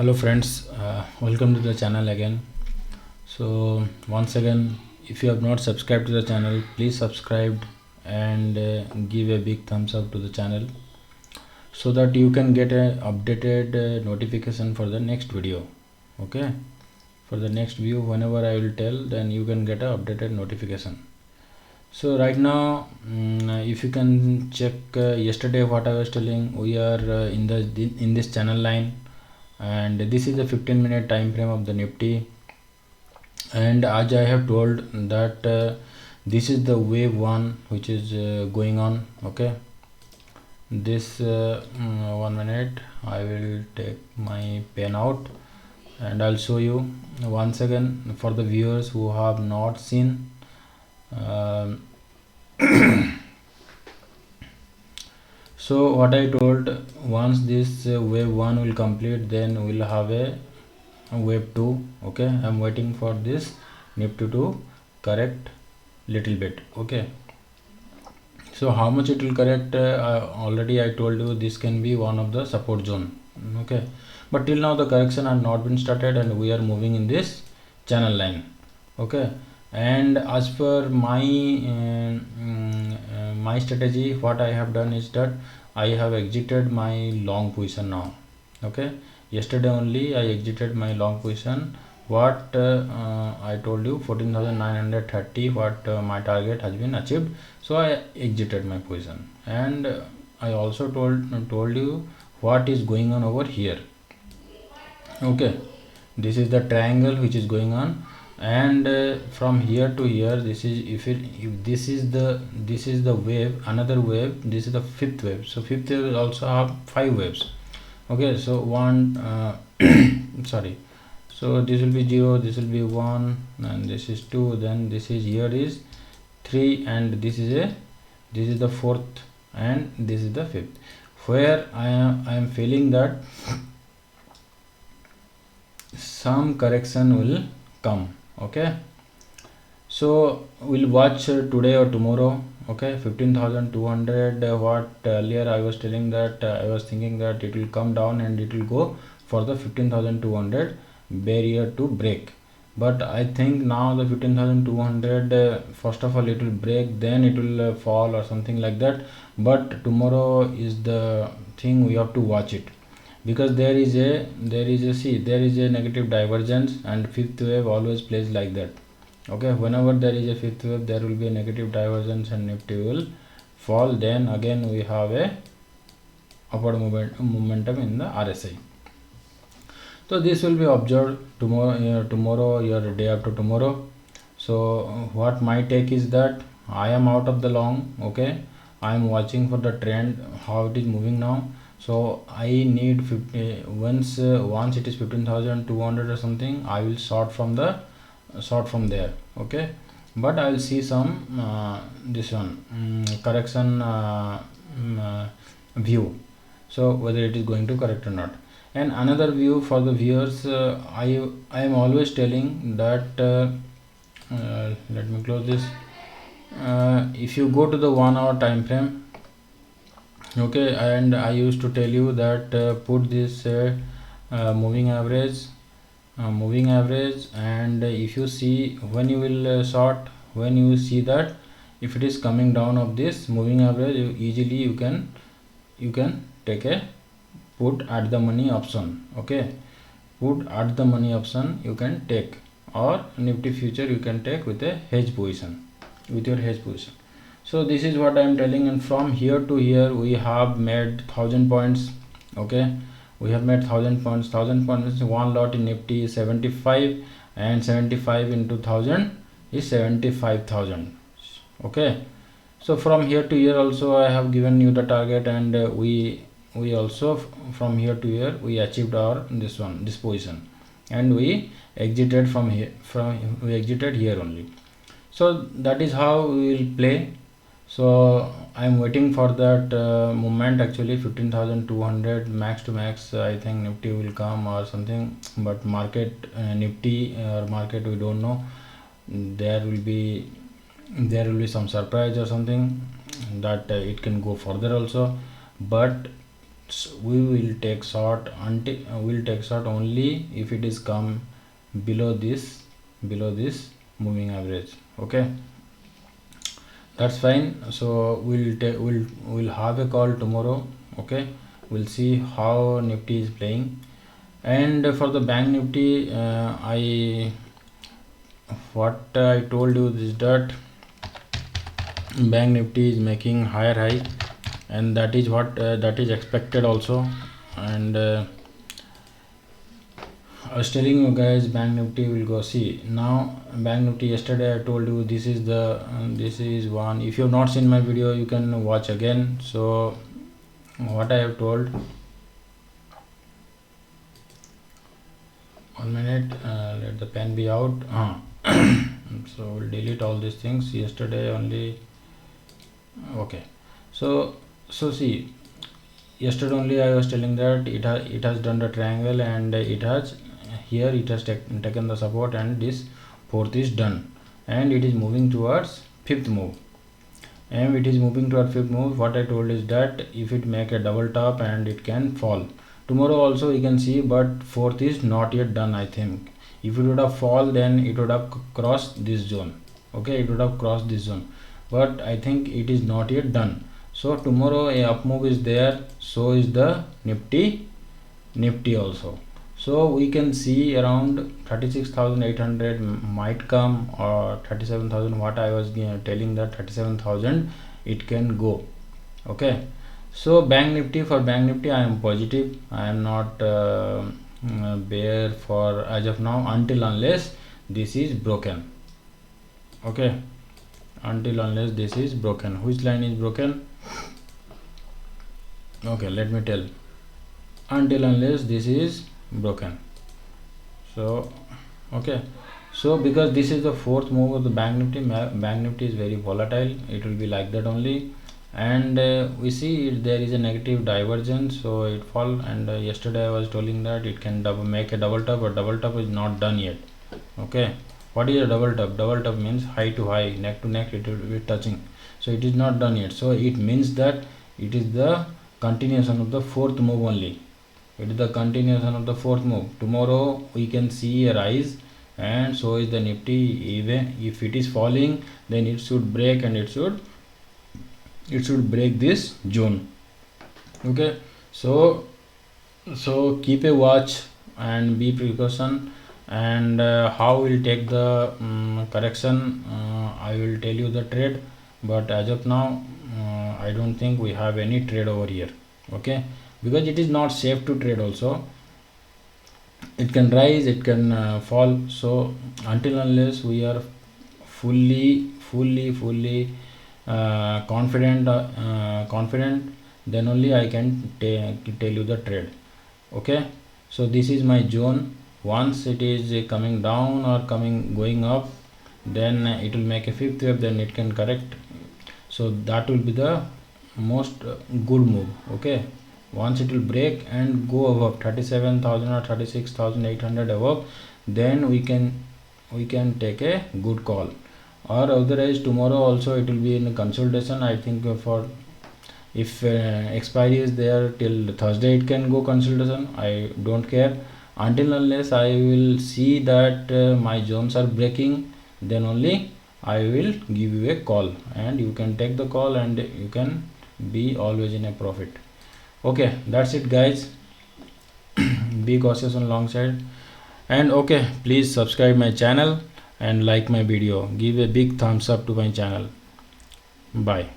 Hello friends, welcome to the channel again. So once again, if you have not subscribed to the channel, please subscribe and give a big thumbs up to the channel so that you can get a updated notification for the next video. Okay, for the next view, whenever I will tell, then you can get a updated notification. So right now, if you can check yesterday what I was telling, we are in this channel line, and this is the 15-minute time frame of the Nifty. And as I have told that this is the wave one which is going on. Okay, this 1 minute I will take my pen out and I'll show you once again for the viewers who have not seen. So what I told, once this wave 1 will complete, then we'll have a wave 2. Okay, I'm waiting for this Nifty to correct little bit. Okay, so how much it will correct, already I told you this can be one of the support zone. Okay, but till now the correction has not been started and we are moving in this channel line. Okay, and as per my my strategy, what I have done is that I have exited my long position now. Okay, yesterday only I exited my long position. What I told you, 14,930, what my target has been achieved, so I exited my position. And I also told you what is going on over here. Okay, this is the triangle which is going on, and from here to here, this is if this is the wave, another wave, this is the fifth wave. So fifth wave will also have 5 waves. Okay, so one sorry, so this will be 0, this will be 1, and this is 2, then this is here is 3, and this is the fourth, and this is the fifth, where I am feeling that some correction will come. Okay, so we'll watch today or tomorrow. Okay, 15,200, what earlier I was telling that I was thinking that it will come down and it will go for the 15,200 barrier to break, but I think now the 15,200, first of all it will break, then it will fall or something like that. But tomorrow is the thing, we have to watch it, because there is a negative divergence, and fifth wave always plays like that. Okay, whenever there is a fifth wave, there will be a negative divergence and Nifty will fall. Then again we have a upward momentum in the RSI. So this will be observed tomorrow or day after tomorrow. So what my take is that I am out of the long. Okay, I am watching for the trend, how it is moving now. So I need 50, once it is 15,200 or something, I will short from there. Okay, but I will see some this one correction view, so whether it is going to correct or not. And another view for the viewers, I am always telling that let me close this. If you go to the 1 hour time frame, okay, and I used to tell you that put this moving average, and if you see, when you will short, when you see that if it is coming down of this moving average, easily you can take a put at the money option. Okay, put at the money option you can take, or Nifty future you can take with a hedge position, with your hedge position. So this is what I am telling, and from here to here we have made 1,000 points. Okay, we have made 1,000 points. 1,000 points, one lot in Nifty is 75, and 75 into 1,000 is 75,000. Okay, so from here to here also I have given you the target, and we also from here to here we achieved our this position, and we exited from here, we exited here only. So that is how we will play. So I am waiting for that movement, actually 15,200 max to max. I think Nifty will come or something, but market Nifty or market, we don't know. There will be some surprise or something, that it can go further also. But we will take short until we'll take short only if it is come below this moving average. Okay, that's fine. So we'll have a call tomorrow. Okay, we'll see how Nifty is playing. And for the Bank Nifty, what I told you is that Bank Nifty is making higher high, and that is what that is expected also. And I was telling you guys, Bank Nifty will go. See now, Bank Nifty yesterday I told you this is the this is one. If you have not seen my video, you can watch again. So what I have told, 1 minute, let the pen be out. So we'll delete all these things yesterday only. Okay, so see, yesterday only I was telling that it has done the triangle, and it has taken the support, and this fourth is done, and it is moving towards fifth move. And it is moving towards fifth move. What I told is that if it make a double top, and it can fall tomorrow also, you can see, but fourth is not yet done. I think if it would have fall, then it would have crossed this zone. Okay, it would have crossed this zone, but I think it is not yet done. So tomorrow a up move is there, so is the Nifty also. So we can see around 36,800 might come, or 37,000. What I was telling, that 37,000 it can go. Okay, so Bank Nifty, for Bank Nifty I am positive. I am not bear for as of now, until unless this is broken. Okay, until unless this is broken. Which line is broken? Okay, let me tell. Until unless this is broken. So okay, so because this is the fourth move of the Bank Nifty is very volatile. It will be like that only. And we see there is a negative divergence, so it fall. And yesterday I was telling that it can make a double top, but double top is not done yet. Okay, what is a double top? Double top means high to high, neck to neck, it will be touching. So it is not done yet, so it means that it is the continuation of the fourth move only. It is the continuation of the fourth move. Tomorrow we can see a rise, and so is the Nifty. Even if it is falling, then it should break, and it should break this zone. Okay, so keep a watch and be precaution. And how we'll take the correction, I will tell you the trade, but as of now I don't think we have any trade over here. Okay, because it is not safe to trade also. It can rise, it can fall. So until unless we are fully confident, then only I can tell you the trade. Okay, so this is my zone. Once it is coming down or going up, then it will make a fifth wave, then it can correct. So that will be the most good move. Okay, once it will break and go above 37,000 or 36,800 above, then we can take a good call. Or otherwise tomorrow also it will be in consolidation. I think for if expiry is there till Thursday, it can go consolidation. I don't care. Until unless I will see that my zones are breaking, then only I will give you a call, and you can take the call, and you can be always in a profit. Okay, that's it guys. Be cautious on long side. And okay, please subscribe my channel and like my video. Give a big thumbs up to my channel. Bye.